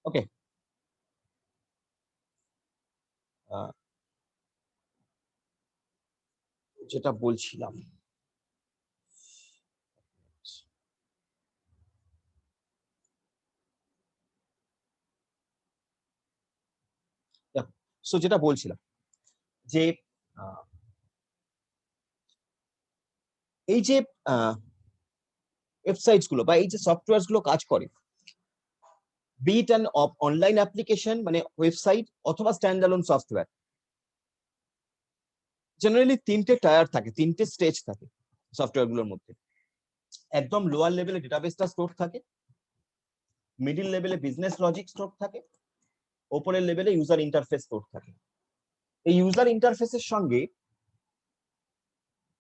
ওকে, যেটা বলছিলাম, সো যেটা বলছিলাম যে এই যে ওয়েবসাইটস গুলো বা এই যে সফটওয়্যার গুলো কাজ করে, বিট অ্যান্ড অনলাইন অ্যাপ্লিকেশন মানে ওয়েবসাইট অথবা স্ট্যান্ড অ্যালোন সফটওয়্যার, জেনারেলি তিনটে টায়ার থাকে, তিনটে স্টেজ থাকে সফটওয়্যার গুলোর মধ্যে। একদম লোয়ার লেভেলে ডেটাবেসটা স্টোর থাকে, মিডিল লেভেলে বিজনেস লজিক স্টোর থাকে, ওপরের লেভেলে ইউজার ইন্টারফেস স্টোর থাকে। এই ইউজার ইন্টারফেসের সঙ্গে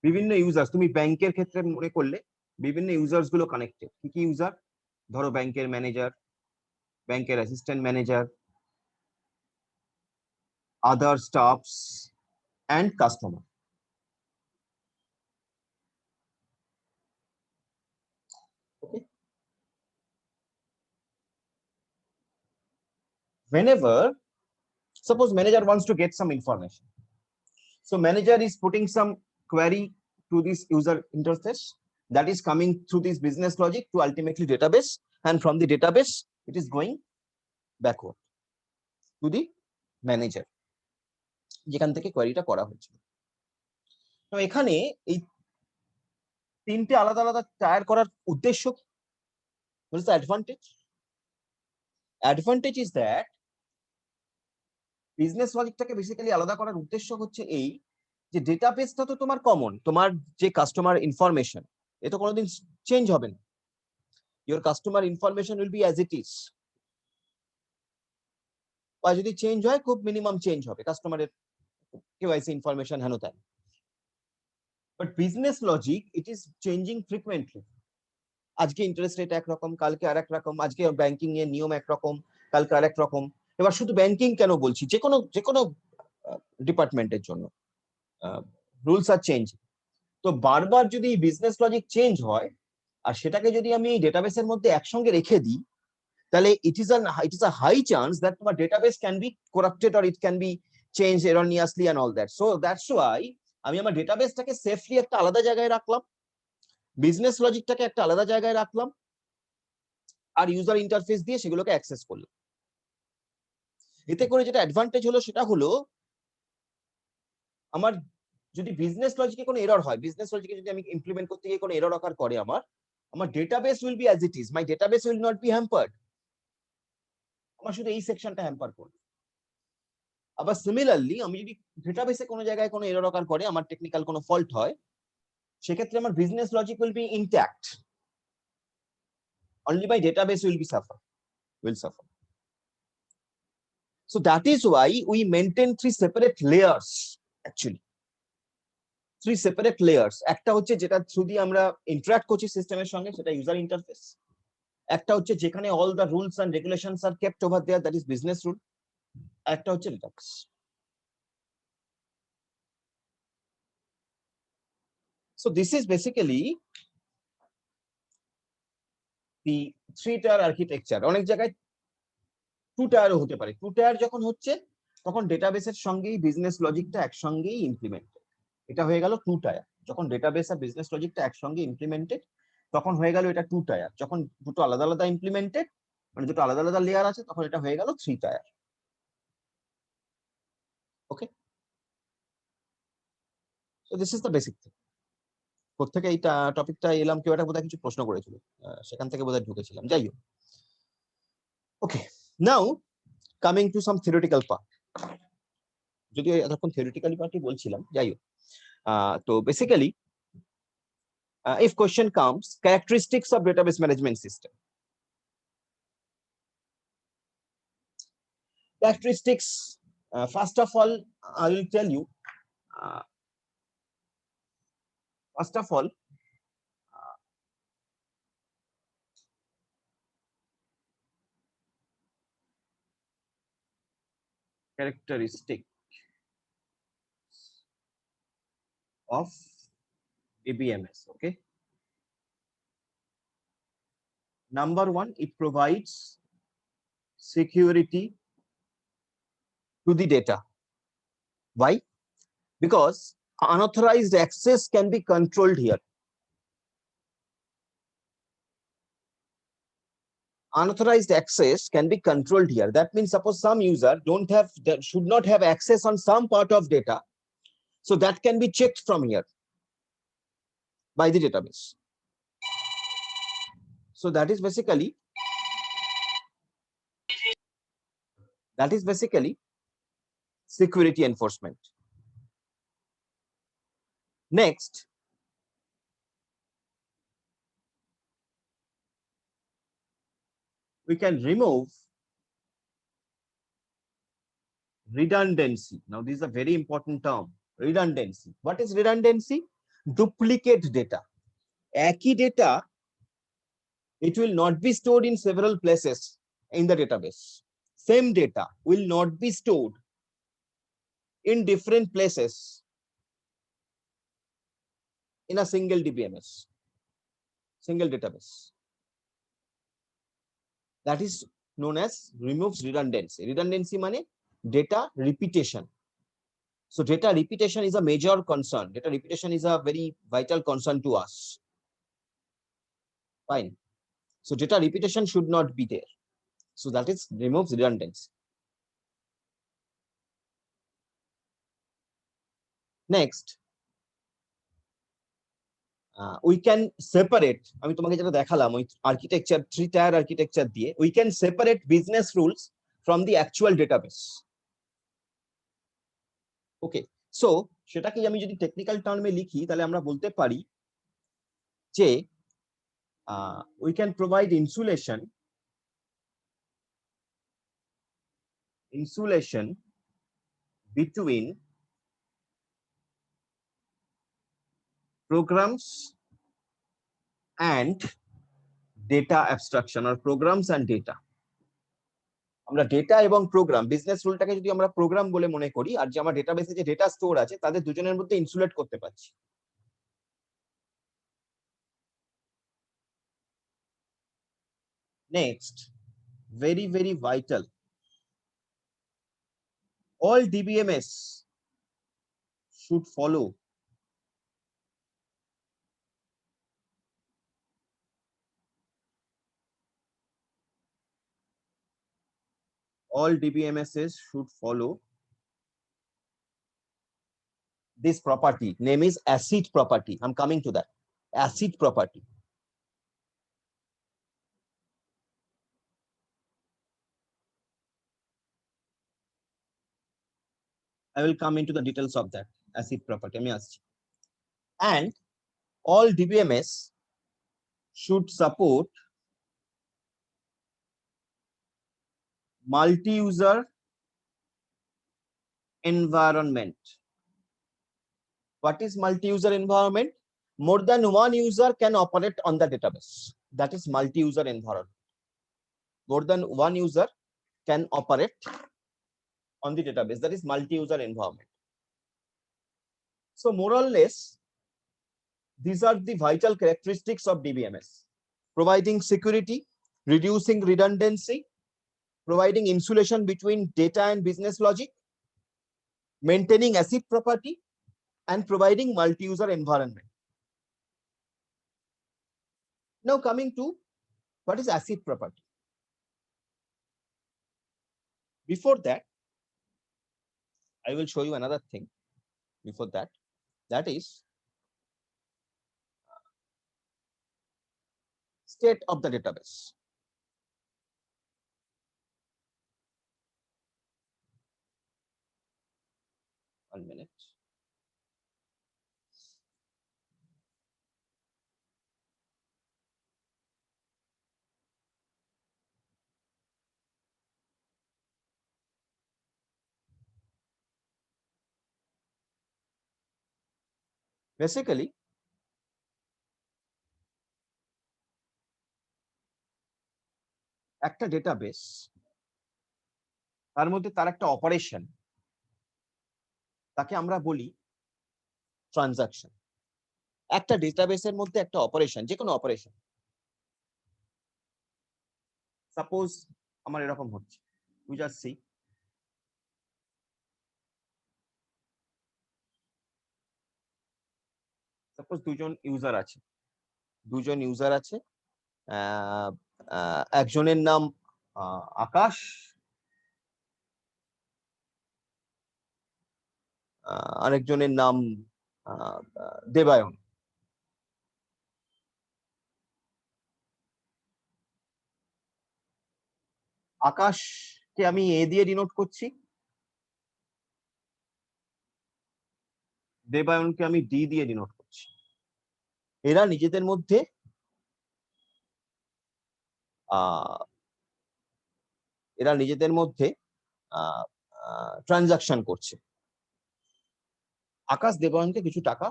বিভিন্ন ইউজার, তুমি ব্যাংকের ক্ষেত্রে মনে করলে বিভিন্ন ইউজার্স গুলো কানেক্টেড। কি কি ইউজার? ধরো ব্যাংকের ম্যানেজার, ব্যাংকের assistant manager, other stuffs and customer. Okay. Whenever, suppose manager wants to get some information, so manager is putting some query to this user interface that is coming through this business logic to ultimately database, and from the database it is going backward to the manager যেখান থেকে কোয়েরিটা করা হয়েছে। তো এখানে এই তিনটে আলাদা আলাদা টায়ার করার উদ্দেশ্য কি? What is the advantage? Advantage is that business লজিকটাকে বেসিক্যালি আলাদা করার উদ্দেশ্য হচ্ছে এই যে ডেটাবেসটা তো তোমার কমন, তোমার যে কাস্টমার ইনফরমেশন এ তো কোনোদিন চেঞ্জ হবে না। Your customer information will be as it is, বা যদি চেঞ্জ হয় খুব মিনিমাম চেঞ্জ হবে কাস্টমারের কেওয়াইসি ইনফরমেশন হেন তেন। But business logic it is changing frequently. আজকে ইন্টারেস্ট রেট একরকম, কালকে আর এক রকম, আজকে ব্যাংকিং এর নিয়ম একরকম, কালকে আর এক রকম। এবার শুধু ব্যাংকিং কেন বলছি, যে কোনো ডিপার্টমেন্টের জন্য রুলস আর চেঞ্জ। তো বারবার যদি বিজনেস লজিক চেঞ্জ হয় আর সেটাকে যদি আমি এই ডেটাবেসের মধ্যে একসঙ্গে রেখে দিই, তাহলে it is a high chance that তোমার database can be corrupted or it can be change erroneously and all that. So that's why আমি আমার ডেটাবেসটাকে সেফলি একটা আলাদা জায়গায় রাখলাম, বিজনেস লজিকটাকে একটা আলাদা জায়গায় রাখলাম, আর ইউজার ইন্টারফেস দিয়ে সেগুলোকে অ্যাক্সেস করলাম। এতে করে যেটা অ্যাডভান্টেজ হলো সেটা হলো আমার যদি বিজনেস লজিকে কোনো এরর হয়, বিজনেস লজিকে যদি আমি ইমপ্লিমেন্ট করতে গিয়ে কোনো এরর অকার করে আমার database will be as it is, my database will not be hampered. আমার শুধু এই সেকশনটা হ্যাম্পার করবে। আবার সিমিলারলি আমি যদি ডেটাবেসে কোনো জায়গায় কোনো এরর অকার করে, আমার টেকনিক্যাল কোনো ফল্ট হয়, সেক্ষেত্রে আমার business logic will be intact, only my database will suffer. So that is why we maintain three separate layers, actually three separate layers. একটা হচ্ছে যেটা থ্রু দিয়ে আমরা ইন্টারঅ্যাক্ট করছি সিস্টেমের সঙ্গে, সেটা ইউজার ইন্টারফেস। একটা হচ্ছে যেখানে all the rules and regulations are kept over there, that is business rule. একটা হচ্ছে database. So this is basically the three tier architecture. অনেক জায়গায় টু টায়ারও হতে পারে। টু টায়ার যখন হচ্ছে তখন ডেটাবেসের সঙ্গেই বিজনেস লজিকটা একসঙ্গেই ইমপ্লিমেন্টেড, এটা হয়ে গেল টু টায়ার। যখন ডেটাবেস আর বিজনেস লজিকটা একসঙ্গে ইমপ্লিমেন্টেড তখন হয়ে গেল এটা টু টায়ার। যখন দুটো আলাদা আলাদা ইমপ্লিমেন্টেড, মানে দুটো আলাদা আলাদা লেয়ার আছে, তখন এটা হয়ে গেল three tyre. Okay, so this is the basic thing. কোথেকে এই টপিকটা এলাম, কেউ একটা বোধহয় কিছু প্রশ্ন করেছিল, সেখান থেকে বোধহয় ঢুকেছিলাম। যাই হোক, okay, now coming to some theoretical part. যদিও এতক্ষণ থিওরিটিক্যালি পার্টই বলছিলাম, যাই হোক। তো basically if question comes, characteristics of database management system. Characteristics, first of all, I will tell you, first of all, characteristic of DBMS. Okay, number one, it provides security to the data. Why? Because unauthorized access can be controlled here. Unauthorized access can be controlled here. That means suppose some user should not have access on some part of data, so that can be checked from here by the database. So that is basically security enforcement. Next, we can remove redundancy. Now, this is a very important term, redundancy. What is redundancy? Duplicate data. একই data, it will not be stored in several places in the database. Same data will not be stored in different places in a single DBMS, single database. That is known as removes redundancy. Redundancy means data repetition. So data repetition is a major concern. Data repetition is a very vital concern to us. Fine. So data repetition should not be there. So that is removes redundancy. Next, we can separate. আমি তোমাকে যেটা দেখালাম ওই architecture 3 tier architecture দিয়ে we can separate business rules from the actual database. Okay, so সেটাকে আমি যদি technical টার্মে লিখি তাহলে আমরা বলতে পারি যে we can provide insulation between programs and data abstraction or programs and data. আমরা ডেটা এবং প্রোগ্রাম বিজনেস রুলটাকে যদি আমরা প্রোগ্রাম বলে মনে করি আর যে আমার ডেটাবেসে যে ডেটা স্টোর আছে তাদের দুজনের মধ্যে ইনসুলেট করতে পারছি। Next, very vital, all DBMS should follow this property, name is ACID property. I'm coming to that. ACID property. I will come into the details of that ACID property. And all DBMS should support multi-user environment. What is multi-user environment? More than one user can operate on the database. That is multi-user environment. More than one user can operate on the database. That is multi-user environment. So more or less, these are the vital characteristics of DBMS: providing security, reducing redundancy, providing insulation between data and business logic, maintaining ACID property, and providing multi-user environment. Now coming to what is ACID property. Before that, I will show you another thing. Before that, that is state of the database. One minute. Basically, একটা database তার মধ্যে তার একটা operation তাকে আমরা বলি transaction. একটা ডেটাবেসের মধ্যে একটা অপারেশন, যে কোনো অপারেশন, সাপোজ আমার এরকম হচ্ছে, উই জাস্ট সি। সাপোজ দুজন ইউজার আছে, একজনের নাম আকাশ, আরেকজনের নাম দেবায়ন। আকাশকে আমি এ দিয়ে ডিনোট করছি, দেবায়নকে আমি ডি দিয়ে ডিনোট করছি। এরা নিজেদের মধ্যে ট্রানজাকশন করছে। আকাশ দেবায়নকে কিছু টাকা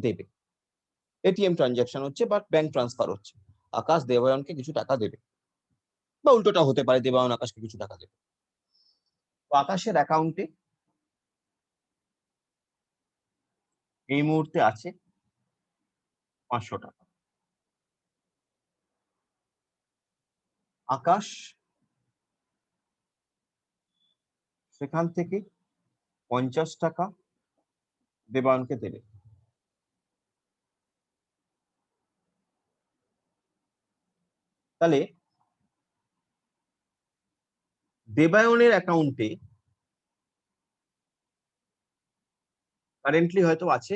দেবে, এটিএম ট্রানজাকশন হচ্ছে বা ব্যাংক ট্রান্সফার হচ্ছে, আকাশ দেবায়নকে কিছু টাকা দেবে, বা উল্টোটা হতে পারে, দেবায়ন আকাশকে কিছু টাকা দেবে। তো আকাশের অ্যাকাউন্টে এই মুহূর্তে আছে 500 টাকা। আকাশ সেখান থেকে 50 টাকা দেবায়নকে দেবে। তাহলে দেবায়নের অ্যাকাউন্টে কারেন্টলি হয়তো আছে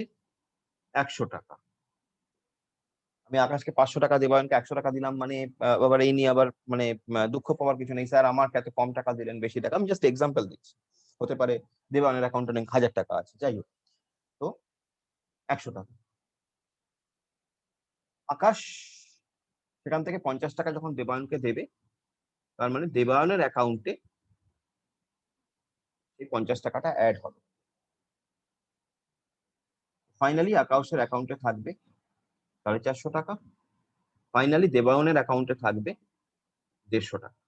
100 টাকা। আমি আকাশকে 500 টাকা, দেবায়নকে 100 টাকা দিলাম, মানে আবার এই নিয়ে আবার মানে দুঃখ পাওয়ার কিছু নেই, স্যার আমাকে এত কম টাকা দিলেন, বেশি টাকা। আমি জাস্ট এক্সাম্পল দিচ্ছি, হতে পারে দেবায়নের অ্যাকাউন্টে অনেক 1000 টাকা আছে, যাই হোক। তো 100 টাকা আকাশ সেখান থেকে 50 টাকা যখন দেবায়নকে দেবে, তার মানে দেবায়নের অ্যাকাউন্টে এই 50 টাকাটা অ্যাড হবে। ফাইনালি আকাশের অ্যাকাউন্টে থাকবে 450 টাকা, ফাইনালি দেবায়নের অ্যাকাউন্টে থাকবে 150 টাকা।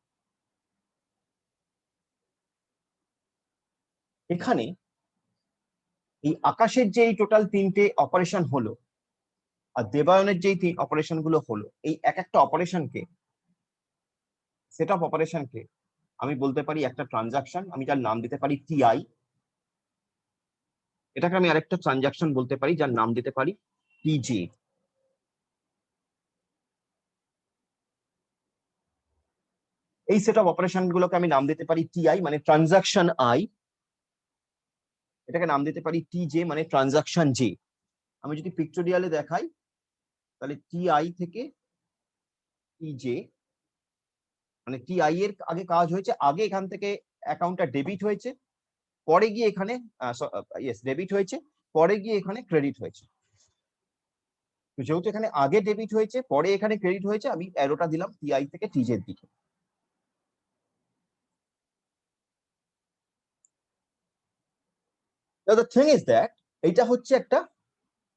এখানে এই আকাশের যে এই টোটাল 3টে অপারেশন হলো, আর দেবায়নের যে অপারেশন গুলো হলো, এই এক একটা অপারেশনকে, সেট অফ অপারেশনকে আমি বলতে পারি একটা ট্রানজাকশন, আমি যার নাম দিতে পারি টিআই। এটাকে আমি আরেকটা ট্রানজাকশন বলতে পারি যার নাম দিতে পারি টিজে। এই সেট অফ অপারেশন গুলোকে আমি নাম দিতে পারি টিআই মানে ট্রানজাকশন আই, এটাকে নাম দিতে পারি টিজে মানে ট্রানজাকশন জে। আমি যদি পিক্টোরিয়ালে দেখাই, তাহলে টিআই থেকে টিজে, মানে টিআই এর আগে কাজ হয়েছে, আগে এখান থেকে অ্যাকাউন্টটা ডেবিট হয়েছে, পরে গিয়ে এখানে ডেবিট হয়েছে, পরে গিয়ে এখানে ক্রেডিট হয়েছে। তো যেহেতু এখানে আগে ডেবিট হয়েছে, পরে এখানে ক্রেডিট হয়েছে, আমি অ্যারোটা দিলাম টিআই থেকে টিজের দিকে। Now the thing is that এটা হচ্ছে একটা,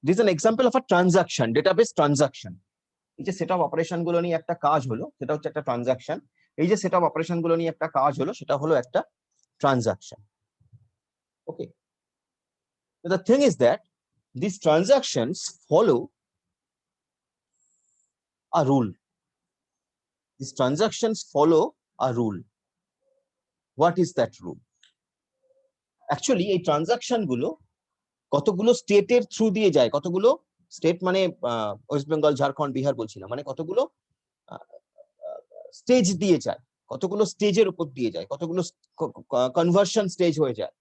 this is an example of a transaction, database transaction. এই যে সেট অফ অপারেশন গুলো নিয়ে একটা কাজ হলো, সেটা হচ্ছে একটা ট্রানজাকশন। এই যে সেট অফ অপারেশন গুলো নিয়ে একটা কাজ হলো, সেটা হলো একটা transaction. Okay, the thing is that these transactions follow a rule. These transactions follow a rule. What is that rule? Actually এই ট্রানজাকশন গুলো কতগুলো স্টেটের থ্রু দিয়ে যায়, কতগুলো স্টেট মানে ওয়েস্ট বেঙ্গল, ঝাড়খণ্ড, বিহার বলছি না, মানে কতগুলো স্টেজ দিয়ে যায়, কতগুলো স্টেজের উপর দিয়ে যায়, কতগুলো কনভার্সন স্টেজ হয়ে যায়।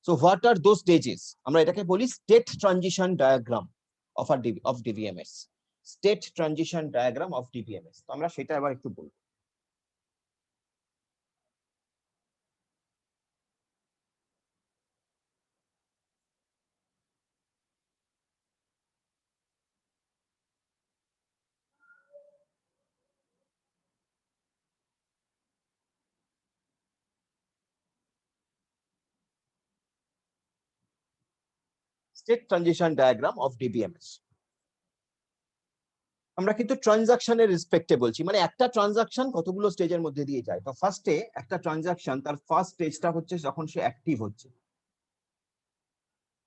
So what are those stages? আমরা এটাকে বলি state transition diagram of DBMS. State transition diagram of DBMS. তো আমরা সেটা আবার একটু বলবো। State transition diagram of DBMS. আমরা কিন্তু ট্রানজাকশনের রেসপেক্টে বলছি, মানে একটা ট্রানজাকশন কতগুলো স্টেজের মধ্যে দিয়ে যায়। তো ফার্স্টে একটা ট্রানজাকশন, তার ফার্স্ট স্টেজটা হচ্ছে যখন সে অ্যাক্টিভ হচ্ছে।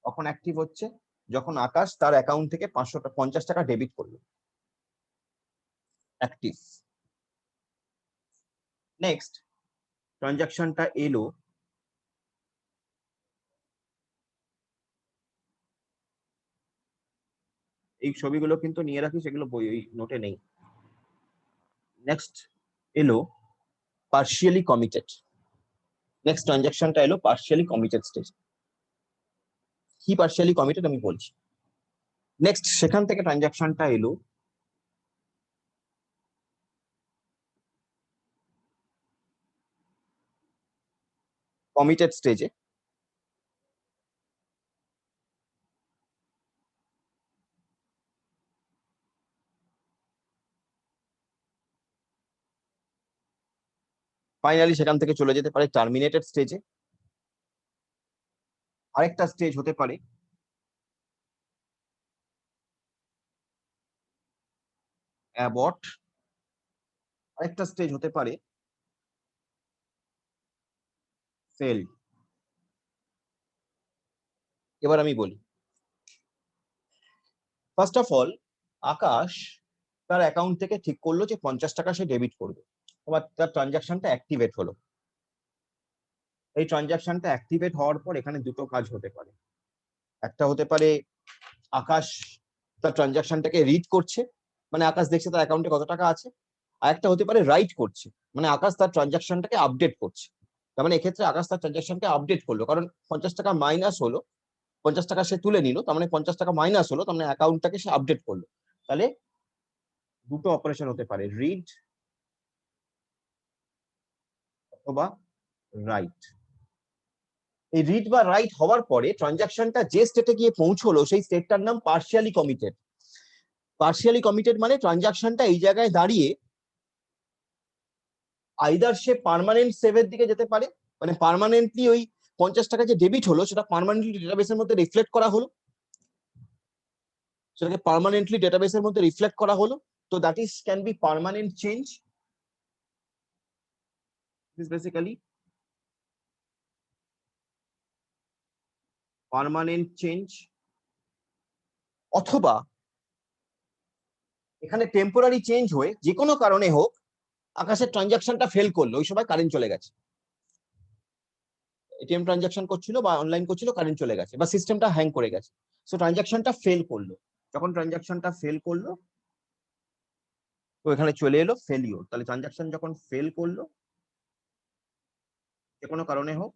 কখন অ্যাক্টিভ হচ্ছে? যখন আকাশ তার অ্যাকাউন্ট থেকে 550 টাকা ডেবিট করলো, অ্যাক্টিভ। নেক্সট ট্রানজাকশনটা এলো, এই ছবিগুলো কিন্তু নিয়ে রাখি, সেগুলো বই ওই নোটে নেই। নেক্সট এলো পার্শিয়ালি কমিটেড। নেক্সট ট্রানজাকশনটা এলো পার্শিয়ালি কমিটেড স্টেজ। কি পার্শিয়ালি কমিটেড আমি বলছি। নেক্সট সেখান থেকে ট্রানজাকশনটা এলো কমিটেড স্টেজে। ফাইনালি সেখান থেকে চলে যেতে পারে টার্মিনেটেড স্টেজে। আরেকটা স্টেজ হতে পারে অ্যাবর্ট, আরেকটা স্টেজ হতে পারে ফেল। এবার আমি বলি, ফার্স্ট অফ অল আকাশ তার অ্যাকাউন্ট থেকে ঠিক করলো যে 50 টাকা সে ডেবিট করবে, এবার তার ট্রানজাকশনটা অ্যাক্টিভেট হলো। এই ট্রানজাকশনটা অ্যাক্টিভেট হওয়ার পর এখানে দুটো কাজ হতে পারে। একটা হতে পারে আকাশ তার ট্রানজাকশনটাকে রিড করছে, মানে আকাশ দেখছে তার অ্যাকাউন্টে কত টাকা আছে। আর একটা হতে পারে রাইট করছে, মানে আকাশ তার ট্রানজাকশনটাকে আপডেট করছে। তার মানে এক্ষেত্রে আকাশ তার ট্রানজাকশনকে আপডেট করলো, কারণ 50 টাকা মাইনাস হলো, 50 টাকা সে তুলে নিল, তার মানে 50 টাকা মাইনাস হলো, তার মানে অ্যাকাউন্টটাকে সে আপডেট করলো। তাহলে দুটো অপারেশন হতে পারে, রিড অথবা রাইট। এই রিড বা রাইট হওয়ার পরে ট্রানজাকশনটা যে স্টেটে গিয়ে পৌঁছলো সেই স্টেটটার নাম পার্শিয়ালি কমিটেড। পার্শিয়ালি কমিটেড মানে ট্রানজাকশনটা এই জায়গায় দাঁড়িয়ে আইদার সে পার্মানেন্ট সেভের দিকে যেতে পারে, মানে পার্মানেন্টলি ওই 50 টাকা যে ডেবিট হলো সেটা পার্মানেন্টলি ডেটাবেসের মধ্যে রিফ্লেক্ট করা হলো, সেটাকে পার্মানেন্টলি ডেটাবেসের মধ্যে রিফ্লেক্ট করা হলো। তো that is can be permanent change, is basically permanent change. অথবা এখানে টেম্পোরারি চেঞ্জ হয়ে যে কোনো কারণে হোক আকাশের ট্রানজাকশনটা ফেল করলো, ওই সময় কারেন্ট চলে গেছে, এটিএম ট্রানজাকশন করছিল বা অনলাইন করছিল, কারেন্ট চলে গেছে বা সিস্টেমটা হ্যাং করে গেছে, সো ট্রানজাকশনটা ফেল করলো। যখন ট্রানজাকশনটা ফেল করলো তো এখানে চলে এলো ফেলিওর। তাহলে ট্রানজাকশন যখন ফেল করলো যে কোনো কারণে হোক,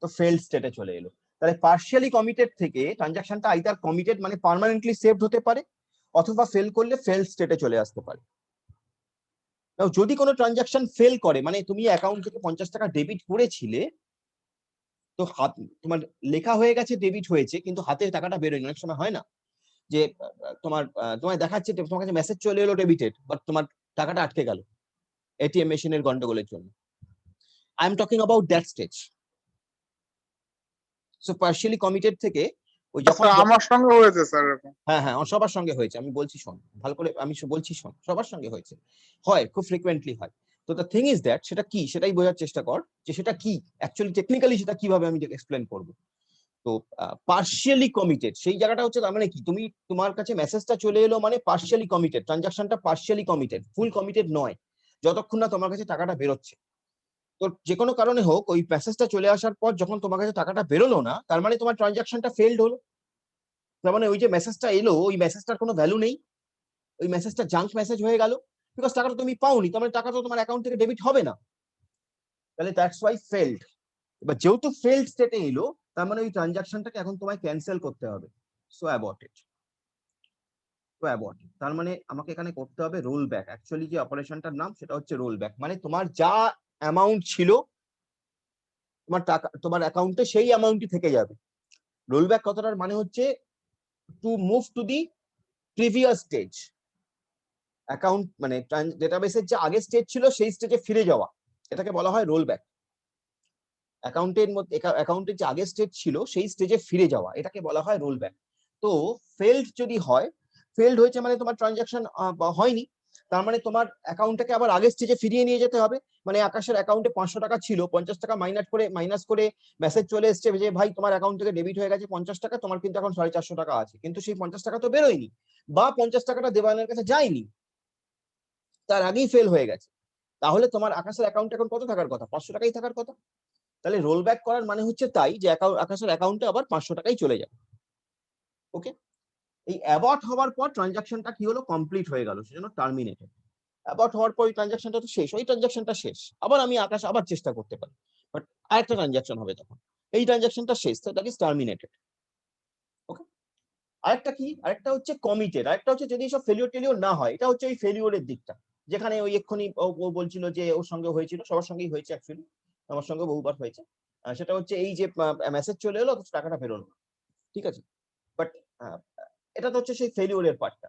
তো ফেল্ড স্টেটে চলে এলো। তাহলে পার্শিয়ালি কমিটেড থেকে ট্রানজাকশনটা আইদার কমিটেড মানে পার্মানেন্টলি সেভড হতে পারে, অথবা ফেল করলে ফেল স্টেটে চলে আসতে পারে। যদি কোনো ট্রানজাকশন ফেল করে, মানে তুমি অ্যাকাউন্ট থেকে 50 টাকা ডেবিট করেছিলে, তো হাত তোমার লেখা হয়ে গেছে ডেবিট হয়েছে, কিন্তু হাতে টাকাটা বেরোয়নি। অনেক সময় হয় না যে তোমায় দেখাচ্ছে তোমার কাছে মেসেজ চলে এলো ডেবিটেড, বাট তোমার টাকাটা আটকে গেল এটিএম মেশিনের গন্ডগোলের জন্য। I am talking about that stage. So partially committed থেকে ওই যখন আমার সঙ্গে হয়েছে স্যার এরকম। হ্যাঁ হ্যাঁ সবার সঙ্গে হয়েছে, আমি বলছি শোন ভালো করে, আমি বলছি শোন, সবার সঙ্গে হয়েছে, হয় খুব ফ্রিকুয়েন্টলি হয়। তো দ্য থিং ইজ দ্যাট সেটা কি সেটাই বোঝার চেষ্টা কর যে সেটা কি অ্যাকচুয়ালি টেকনিক্যালি সেটা কিভাবে আমি এক্সপ্লেন করবো। তো পার্শিয়ালি কমিটেড সেই জায়গাটা হচ্ছে, তার মানে কি, তুমি তোমার কাছে মেসেজটা চলে এলো মানে পার্শিয়ালি কমিটেড, ট্রানজাকশনটা পার্শিয়ালি কমিটেড, ফুল কমিটেড নয় যতক্ষণ না তোমার কাছে টাকাটা বেরোচ্ছে। তো যে কোনো কারণে হোক ওই মেসেজটা চলে আসার পর যখন তোমার কাছে টাকাটা বেরোলো না, তার মানে তোমার ট্রানজাকশনটা ফেলড হলো। তার মানে ওই যে মেসেজটা এলো ওই মেসেজটার কোনো ভ্যালু নেই, ওই মেসেজটা জাঙ্ক মেসেজ হয়ে গেল, বিকজ টাকাটা তুমি পাওনি, তার মানে টাকা তো তোমার অ্যাকাউন্ট থেকে ডেবিট হবে না। তাহলে দ্যাটস ওয়াই ফেলড। এবার যেহেতু ফেলড স্টেটে এলো, তার মানে ওই ট্রানজাকশনটাকে এখন তোমায় ক্যান্সেল করতে হবে। সো অ্যাবর্ট ইট। তো অ্যাবর্ট, তার মানে আমাকে এখানে করতে হবে রোল ব্যাক। অ্যাকচুয়ালি যে অপারেশনটার নাম সেটা হচ্ছে রোল ব্যাক, মানে তোমার যা অ্যামাউন্ট ছিল তোমার টাকা তোমার অ্যাকাউন্টে সেই অ্যামাউন্টই থেকে যাবে। রোল ব্যাক কথাটার মানে হচ্ছে to move to the previous stage. Account মানে ডেটাবেসের যে আগের স্টেজ ছিল সেই স্টেজে ফিরে যাওয়া, এটাকে বলা হয় রোল ব্যাক। অ্যাকাউন্টের মধ্যে অ্যাকাউন্টের যে আগের স্টেজ ছিল সেই স্টেজে ফিরে যাওয়া, এটাকে বলা হয় রোল ব্যাক। তো ফেলড যদি হয়, ফেলড হয়েছে মানে তোমার ট্রানজাকশন হয়নি, তার মানে তোমার অ্যাকাউন্টটাকে আবার আগের স্টেজে ফিরিয়ে নিয়ে যেতে হবে। মানে আকাশের অ্যাকাউন্টে 500 টাকা ছিল, 50 টাকা মাইনাস করে মেসেজ চলে এসছে যে ভাই তোমার অ্যাকাউন্ট থেকে ডেবিট হয়ে গেছে 50 টাকা, তোমার কিন্তু এখন 450 টাকা আছে, কিন্তু সেই 50 টাকা তো বেরোয়নি বা 50 টাকাটা দেবানের কাছে যায়নি, তার আগেই ফেল হয়ে গেছে। তাহলে তোমার আকাশের অ্যাকাউন্টে এখন কত থাকার কথা? 500 টাকাই থাকার কথা। তাহলে রোল ব্যাক করার মানে হচ্ছে তাই যে আকাশের অ্যাকাউন্টে আবার 500 টাকাই চলে যাবে। ওকে, এই অ্যাবর্ট হওয়ার পর ট্রানজাকশনটা কি হলো? কমপ্লিট হয়ে গেল, সেজন্য টার্মিনেটেড। অ্যাবর্ট হওয়ার পর ওই ট্রানজাকশনটা তো শেষ, ওই ট্রানজাকশনটা শেষ, আবার আমি আকাশ আবার চেষ্টা করতে পারি, বাট আরেকটা ট্রানজাকশন হবে তখন, এই ট্রানজাকশনটা শেষ, তো দ্যাট ইজ টার্মিনেটেড। ওকে, আরেকটা কি? আরেকটা হচ্ছে কমিটেড। আরেকটা হচ্ছে যদি সব ফেলিওর টেলিওর না হয়, এটা হচ্ছে ওই ফেলিওরের দিকটা, যেখানে ওই এক্ষুনি ও বলছিল যে ওর সঙ্গে হয়েছিল, সবার সঙ্গেই হয়েছে অ্যাকচুয়ালি, আমার সঙ্গে বহুবার হয়েছে। সেটা হচ্ছে এই যে মেসেজ চলে এলো অথচ টাকাটা বেরোলো না, ঠিক আছে, বাট এটা তো হচ্ছে সেই ফেলিওরের পার্টটা।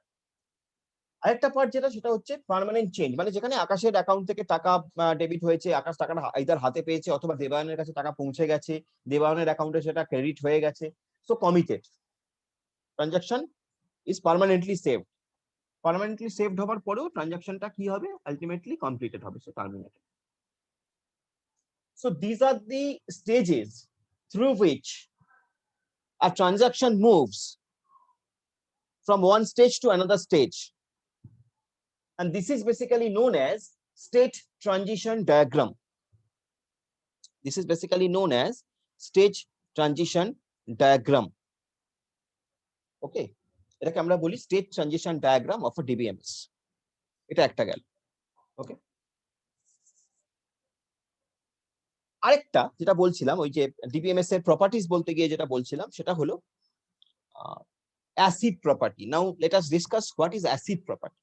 আরেকটা পার্ট যেটা, সেটা হচ্ছে পার্মানেন্ট চেঞ্জ, মানে যেখানে আকাশের অ্যাকাউন্ট থেকে টাকা ডেবিট হয়েছে, আকাশ টাকাটা আইদার হাতে পেয়েছে অথবা দেবায়নের কাছে টাকা পৌঁছে গেছে, দেবায়নের অ্যাকাউন্টে সেটা ক্রেডিট হয়ে গেছে, so committed, transaction is permanently saved. Permanently saved হওয়ার পরেও ট্রানজাকশনটা কি হবে? আলটিমেটলি কমপ্লিটেড হবে, so terminated. So these are the stages through which a transaction moves from one stage to another stage. And this is basically known as state transition diagram. This is basically known as stage transition diagram. Okay, এটাকে আমরা বলি state transition diagram of a DBMS. এটা একটা গেল। ওকে, আরেকটা যেটা বলছিলাম, ওই যে ডিবিএমএস এর প্রপার্টিজ বলতে গিয়ে যেটা বলছিলাম, সেটা হলো acid property. Now let us discuss what is acid property.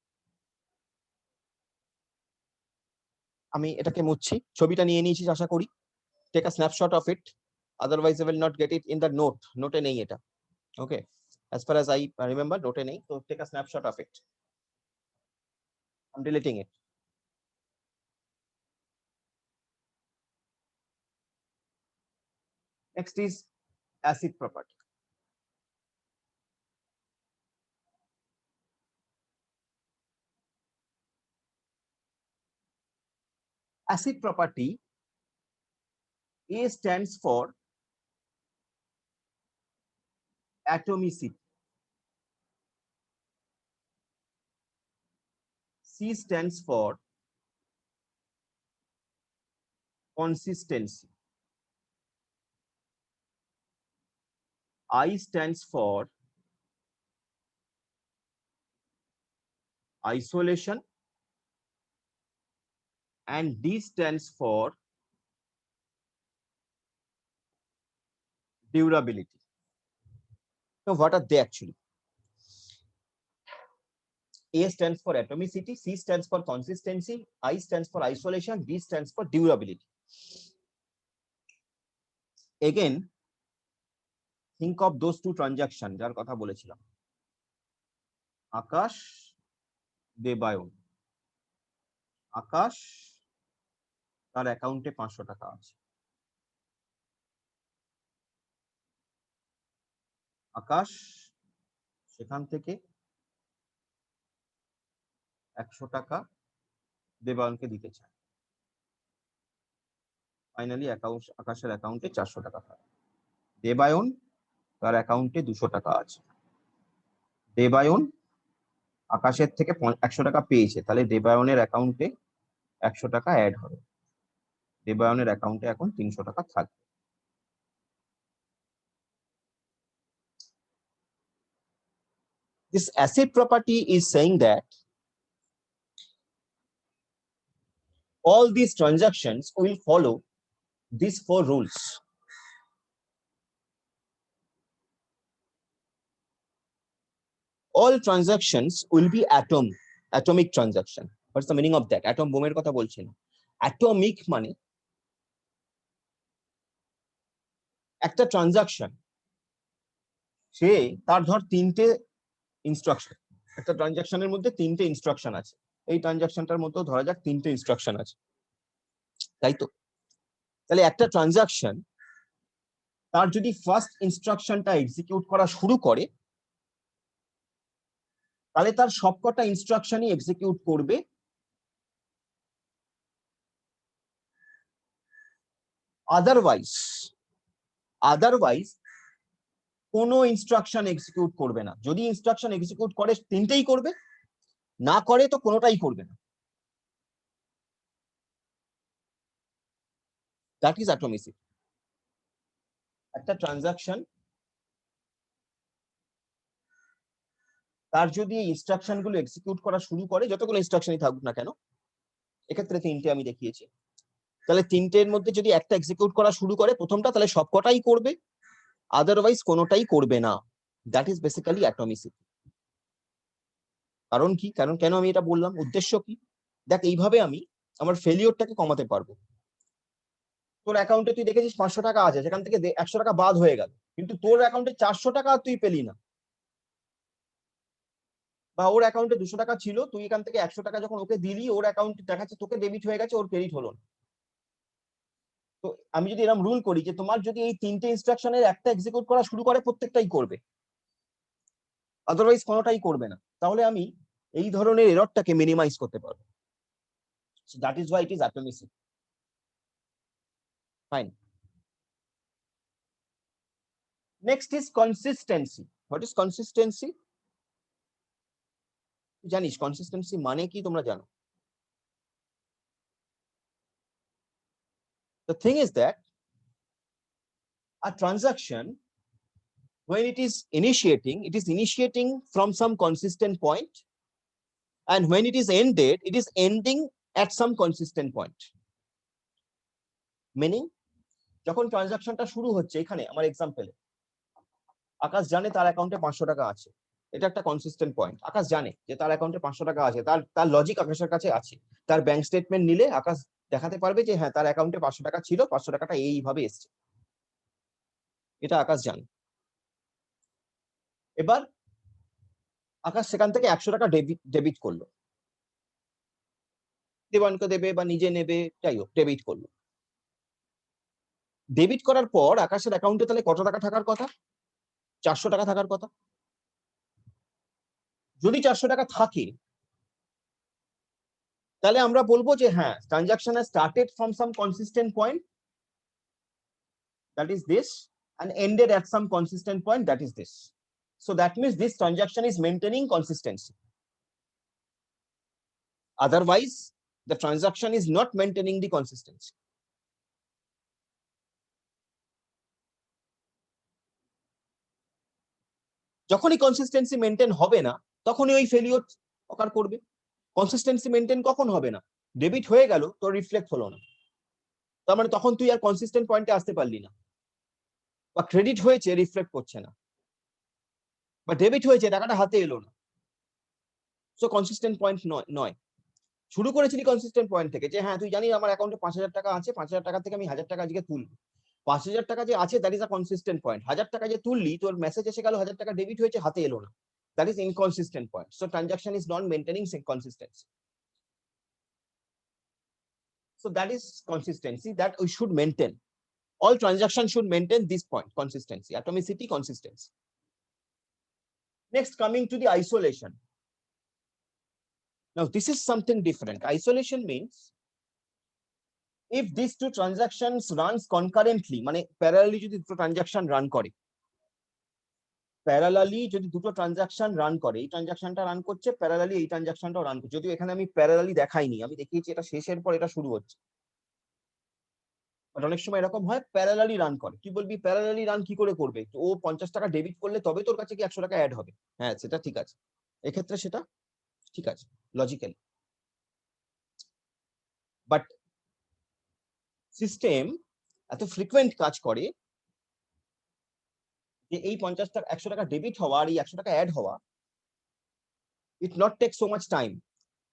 আমি এটাকে মুছছি, ছবিটা নিয়ে নিয়েছি আশা করি। Take a snapshot of it, otherwise I will not get it in the note. নোটে নেই এটা। ওকে, as far as I remember, নোটে নেই, তো take a snapshot of it. I'm deleting it. Next is acid property. Acid property, A stands for atomicity, C stands for consistency, I stands for isolation, and D stands for durability. So what are they actually? A stands for atomicity, C stands for consistency, I stands for isolation, D stands for durability. Again, think of those two transactions যার কথা বলেছিলাম, আকাশ দেবায়ন। আকাশ, তার অ্যাকাউন্টে 500 টাকা আছে। আকাশ সেখান থেকে 100 টাকা দেবায়নকে দিতে চায়। ফাইনালি আকাশের অ্যাকাউন্টে 400 টাকা থাকে। দেবায়ন, তার অ্যাকাউন্টে 200 টাকা আছে। দেবায়ন আকাশের থেকে 100 টাকা পেয়েছে, তাহলে দেবায়নের অ্যাকাউন্টে 100 টাকা অ্যাড হবে। দেবায়নের অ্যাকাউন্টে এখন 300 টাকা থাকবে। This acid property is saying that all these transactions will follow these 4 rules. All transactions will be atomic transaction. What's the meaning of that? Atom bomb এর কথা বলছি না। Atomic মানে একটা ট্রানজাকশন, সে তার ধর 3টে ইনস্ট্রাকশন, একটা ট্রানজাকশনের মধ্যে 3টে ইনস্ট্রাকশন আছে। এই ট্রানজাকশনটার মধ্যে ধরা যাক 3টে ইনস্ট্রাকশন আছে, তাই তো? তাহলে একটা ট্রানজাকশন, তার যদি ফার্স্ট ইনস্ট্রাকশনটা এক্সিকিউট করা শুরু করে, তাহলে তার সবকটা ইনস্ট্রাকশনই এক্সিকিউট করবে। আদারওয়াইজ কোনো ইনস্ট্রাকশন এক্সিকিউট করবে না। যদি ইনস্ট্রাকশন এক্সিকিউট করে 3টেই করবে, না করে তো কোনোটাই করবে না। That is atomicity. একটা ট্রানজাকশন তার যদি ইনস্ট্রাকশন গুলো এক্সিকিউট করা শুরু করে, যতগুলো ইনস্ট্রাকশনই থাকুক না কেন, এক্ষেত্রে তিনটে আমি দেখিয়েছি, তাহলে তিনটের মধ্যে যদি একটা এক্সিকিউট করা শুরু করে প্রথমটা, তাহলে সবকটাই করবে, আদারওয়াইজ কোনোটাই করবে না। That is basically atomicity. কারণ কি, কারণ কেন আমি এটা বললাম, উদ্দেশ্য কি? দেখ, এইভাবে আমি আমার ফেলিওরটাকে কমাতে পারবো। তোর অ্যাকাউন্টে তুই দেখেছিস 500 টাকা আছে, সেখান থেকে 100 টাকা বাদ হয়ে গেল, কিন্তু তোর অ্যাকাউন্টে 400 টাকা আর তুই পেলি না, বা ওর অ্যাকাউন্টে 200 টাকা ছিল, তুই এখান থেকে 100 টাকা যখন ওকে দিলি, ওর অ্যাকাউন্টে দেখাচ্ছে তোকে ডেবিট হয়ে গেছে, ওর ক্রেডিট হলো না। তো আমি যদি এরকম রুল করি যে তোমার যদি এই তিনটে ইনস্ট্রাকশনের একটা এক্সিকিউট করা শুরু করে, প্রত্যেকটাই করবে, আদারওয়াইজ কোনোটাই করবে না, তাহলে আমি এই ধরনের এররটাকে মিনিমাইজ করতে পারবো। So that is why it is atomicity. Fine. Next is consistency. What is consistency? জানিস consistency মানে কি, তোমরা জানো? The thing is that a transaction, when it is initiating from some consistent point, and when it is ended, it is ending at some consistent point. Meaning, যখন ট্রানজাকশনটা শুরু হচ্ছে, এখানে আমার এক্সাম্পলে আকাশ জানে তার অ্যাকাউন্টে 500 টাকা আছে, এটা একটা কনসিস্টেন্ট পয়েন্ট। আকাশ জানে যে তার অ্যাকাউন্টে 500 টাকা আছে, তার লজিক আকাশের কাছে আছে, তার ব্যাংক স্টেটমেন্ট নিলে আকাশ দেখাতে পারবে যে হ্যাঁ তার অ্যাকাউন্টে 500 টাকা ছিল, 500 টাকাটা এইভাবে এসছে, এটা আকাশ জানে। এবার আকাশ সেখান থেকে 100 টাকা ডেবিট করলো, দেবানকে দেবে বা নিজে নেবে, যাই হোক ডেবিট করলো। ডেবিট করার পর আকাশের অ্যাকাউন্টে তাহলে কত টাকা থাকার কথা? 400 টাকা থাকার কথা। যদি 400 টাকা থাকে, তাহলে আমরা বলবো যে হ্যাঁ, transaction has started from some consistent point, that is this, and ended at some consistent point, that is this. So that means this transaction is maintaining consistency. Otherwise, the transaction is not maintaining the consistency. যখনই consistency maintain হবে না, তখনই ওই failure অকার করবে। Consistency maintain কখন হবে না? Debit হয়ে গেল, তোর রিফ্লেক্ট হলো না, তার মানে তখন তুই আর কনসিস্টেন্ট পয়েন্টে আসতে পারলি না, বা ক্রেডিট হয়েছে রিফ্লেক্ট করছে না, বা ডেবিট হয়েছে টাকাটা হাতে এলো না, সো কনসিস্টেন্ট পয়েন্ট নয়। শুরু করেছিলি কনসিস্টেন্ট পয়েন্ট থেকে, যে হ্যাঁ তুই জানিস আমার অ্যাকাউন্টে 5000 টাকা আছে, 5000 টাকা থেকে আমি 1000 টাকা আজকে তুলবো, 5000 টাকা যে আছে that is a consistent point. 1000 টাকা যে তুললি, তোর মেসেজ এসে গেল 1000 টাকা ডেবিট হয়েছে, হাতে এলো না, that is inconsistent point. So transaction is not maintaining consistency. So that is consistency that we should maintain. All transactions should maintain this point, consistency, atomicity, consistency. Next, coming to the isolation. Now, this is something different. Isolation means if these two transactions runs concurrently, মানে parallelly যদি দুটো transaction run করে, parallelly যদি দুটো transaction run করে, এই ট্রানজাকশনটা run করছে, parallelly এই ট্রানজাকশনটাও রান করছে, যদিও এখানে আমি প্যারালালি দেখাইনি, আমি দেখিয়েছি এটা শেষের পর এটা শুরু হচ্ছে, বাট অনেক সময় এরকম হয় প্যারালালি রান করে। তুই বলবি প্যারালালি রান কি করে করবে? ও 50 টাকা ডেবিট করলে তবে তোর কাছে কি 100 টাকা অ্যাড হবে? হ্যাঁ, সেটা ঠিক আছে, এক্ষেত্রে সেটা ঠিক আছে লজিক্যালি, বাট সিস্টেম এত ফ্রিকুয়েন্ট কাজ করে যে এই 50 টাকা 100 টাকা ডেবিট হওয়া আর এই 100 টাকা অ্যাড হওয়া, it not take so much time.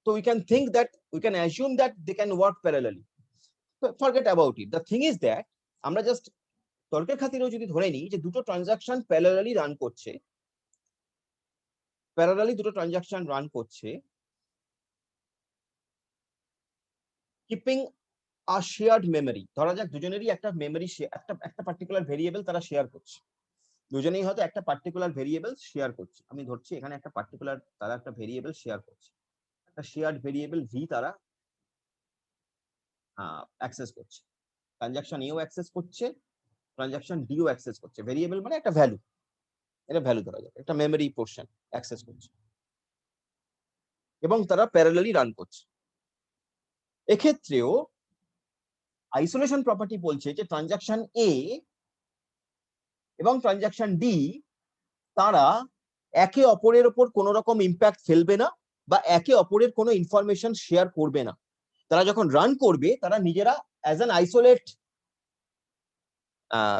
So we can think that, we can assume that they can work parallelly. Forget about it. The thing is that আমরা জাস্ট তর্কের খাতিরেও যদি ধরে নিই যে দুটো ট্রানজাকশন প্যারালালি রান করছে, parallelly দুটো transaction run করছে, কিপিং আ শেয়ার্ড মেমরি। ধরা যাক দুজনেরই একটা মেমরি, একটা পার্টিকুলার ভেরিয়েবল তারা শেয়ার করছে, দুজনেই হয়তো একটা পার্টিকুলার ভেরিয়েবল শেয়ার করছে। আমি ধরছি এখানে একটা পার্টিকুলার তারা একটা ভেরিয়েবল শেয়ার করছে, একটা শেয়ার্ড ভেরিয়েবল ভি তারা অ্যাক্সেস করছে, ট্রানজাকশন এও অ্যাক্সেস করছে, ট্রানজাকশন ডিও অ্যাক্সেস করছে। ভেরিয়েবল মানে একটা ভ্যালু, এটা ভ্যালু ধরা যাবে, একটা মেমরি পোর্শন অ্যাক্সেস করছে, এবং তারা প্যারালালি রান করছে। এক্ষেত্রেও আইসোলেশন প্রপার্টি বলছে যে ট্রানজাকশন এ এবং ট্রানজাকশন ডি তারা একে অপরের উপর কোনো রকম ইম্প্যাক্ট ফেলবে না বা একে অপরের কোনো ইনফরমেশন শেয়ার করবে না। তারা যখন রান করবে তারা নিজেরা অ্যাজ অ্যান আইসোলেট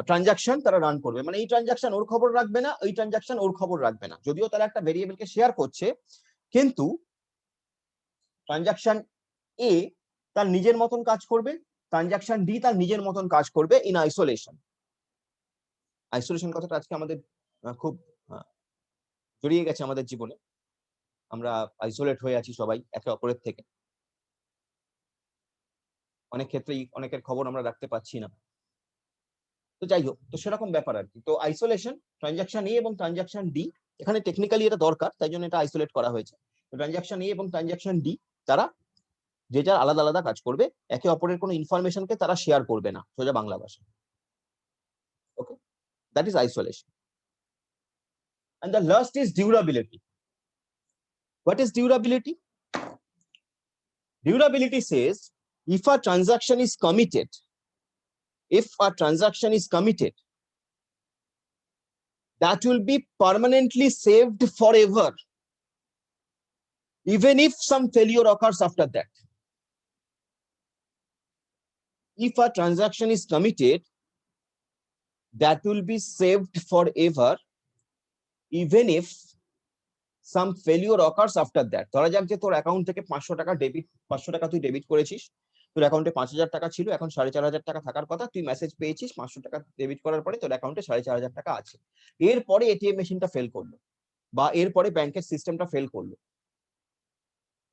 ট্রানজাকশন তারা রান করবে, মানে এই ট্রানজাকশন ওর খবর রাখবে না, ওই ট্রানজাকশন ওর খবর রাখবে না, যদিও তারা একটা ভেরিয়েবলকে শেয়ার করছে, কিন্তু ট্রানজাকশন এ তার নিজের মতন কাজ করবে, ট্রানজাকশন ডি তার নিজের মতন কাজ করবে ইন আইসোলেশন। আইসোলেশন কথাটা আজকে আমাদের খুব জড়িয়ে গেছে আমাদের জীবনে, আমরা আইসোলেট হয়ে আছি সবাই একে অপরের থেকে, অনেক ক্ষেত্রেই অনেকের খবর আমরা রাখতে পাচ্ছি না। তো যাই হোক, তো সেরকম ব্যাপার আর কি। তো আইসোলেশন ট্রানজাকশন এ এবং ট্রানজাকশন ডি, এখানে টেকনিক্যালি এটা দরকার, তাই জন্য এটা আইসোলেট করা হয়েছে। ট্রানজাকশন এ এবং ট্রানজাকশন ডি তারা যে যার আলাদা আলাদা কাজ করবে, একে অপরের কোনো ইনফরমেশনকে তারা শেয়ার করবে না, সোজা বাংলা ভাষা। Okay, that is isolation. And the last is durability. What is durability? Durability says if a transaction is committed, that will be permanently saved forever, even if some failure occurs after that. If a transaction is committed, that will be saved forever, even if some failure occurs after that. ধরা যাক যে তোর account থেকে 500 টাকা তুই debit করেছিস, তোর অ্যাকাউন্টে 5000 টাকা ছিল, এখন 4500 টাকা থাকার কথা, তুই মেসেজ পেয়েছিস 500 টাকা ডেবিট করার পরে তোর অ্যাকাউন্টে 4500 টাকা আছে। এরপরে এটিএম মেশিনটা ফেল করলো বা এরপরে ব্যাংকের সিস্টেমটা ফেল করলো,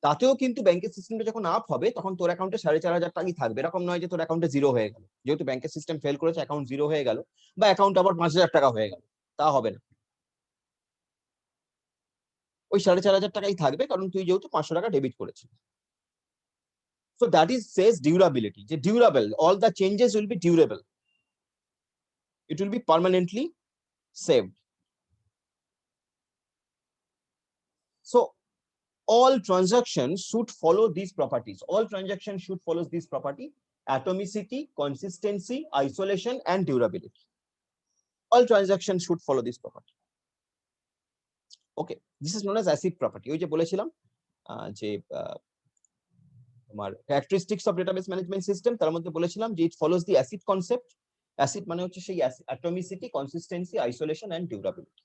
তাতেও কিন্তু ব্যাংকের সিস্টেমটা যখন আপ হবে তখন তোর অ্যাকাউন্টে 4500 টাকাই থাকবে। এরকম নয় যে তোর অ্যাকাউন্টে জিরো হয়ে গেল, যেহেতু ব্যাংকের সিস্টেম ফেল করেছে অ্যাকাউন্ট জিরো হয়ে গেল বা অ্যাকাউন্ট আবার 5000 টাকা হয়ে গেল, তা হবে না। ওই 4500 টাকাই থাকবে, কারণ তুই যেহেতু 500 টাকা ডেবিট করেছিস। So that is says durability. যে durable, all the changes will be durable. It will be permanently saved. So all transactions should follow these properties. All transactions should follow this property: atomicity, consistency, isolation, and durability. All transactions should follow this property. Okay, this is known as ACID property. ওই যে বলেছিলাম যে তোমার characteristics of database management system, তার মধ্যে বলেছিলাম যে it follows the ACID concept. ACID মানে হচ্ছে সেই atomicity, consistency, isolation, and durability.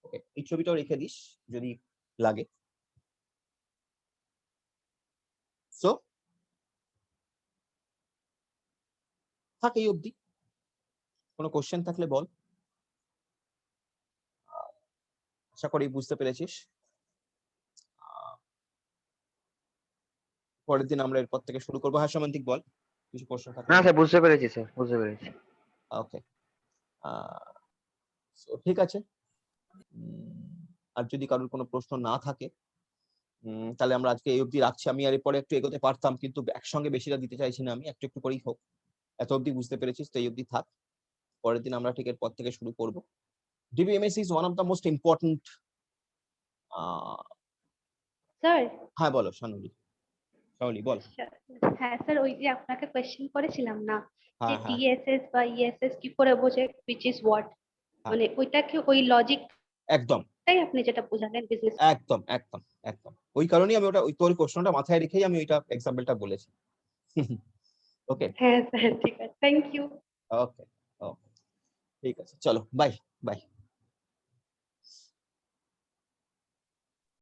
Okay, এই ছবিটাও রেখে দিস যদি লাগে। So থাক এই অবধি, কোনো কোশ্চেন থাকলে বল। আশা করি বুঝতে পেরেছিস। পরের দিন আমরা এরপর থেকে শুরু করবো। হ্যাঁ সমান্তিক বল, কিছু প্রশ্ন থাকলে। না স্যার, বুঝতে পেরেছি স্যার, বুঝতে পেরেছি। ওকে, ঠিক আছে। আর যদি কারোর কোনো প্রশ্ন না থাকে তাহলে আমরা আজকে এই অবধি রাখছি। আমি আর এরপরে একটু এগোতে পারতাম, কিন্তু একসঙ্গে বেশিটা দিতে চাইছি না, আমি একটু একটু করেই হোক। এত অবধি বুঝতে পেরেছিস তো এই অবধি থাক, পরের দিন আমরা ঠিক এরপর থেকে শুরু করবো। DBMS is one of the most important sir. হ্যাঁ বলো শানুলি, বল। হ্যাঁ স্যার, ওই যে আপনাকে কোশ্চেন করেছিলাম না যে হ্যাঁ হ্যাঁ ডিএসএস বা ইএসএস কি করে বোঝে which is what, মানে ওইটা কি ওই লজিক একদম তাই আপনি যেটা বোঝালেন বিজনেস। একদম একদম একদম ওই কারণেই আমি ওটা ওই তোর কোশ্চেনটা মাথায় রেখেই আমি ওইটা এক্সাম্পলটা বলেছি। ওকে হ্যাঁ স্যার, ঠিক আছে, থ্যাংক ইউ। ওকে ওকে ঠিক আছে, চলো বাই বাই।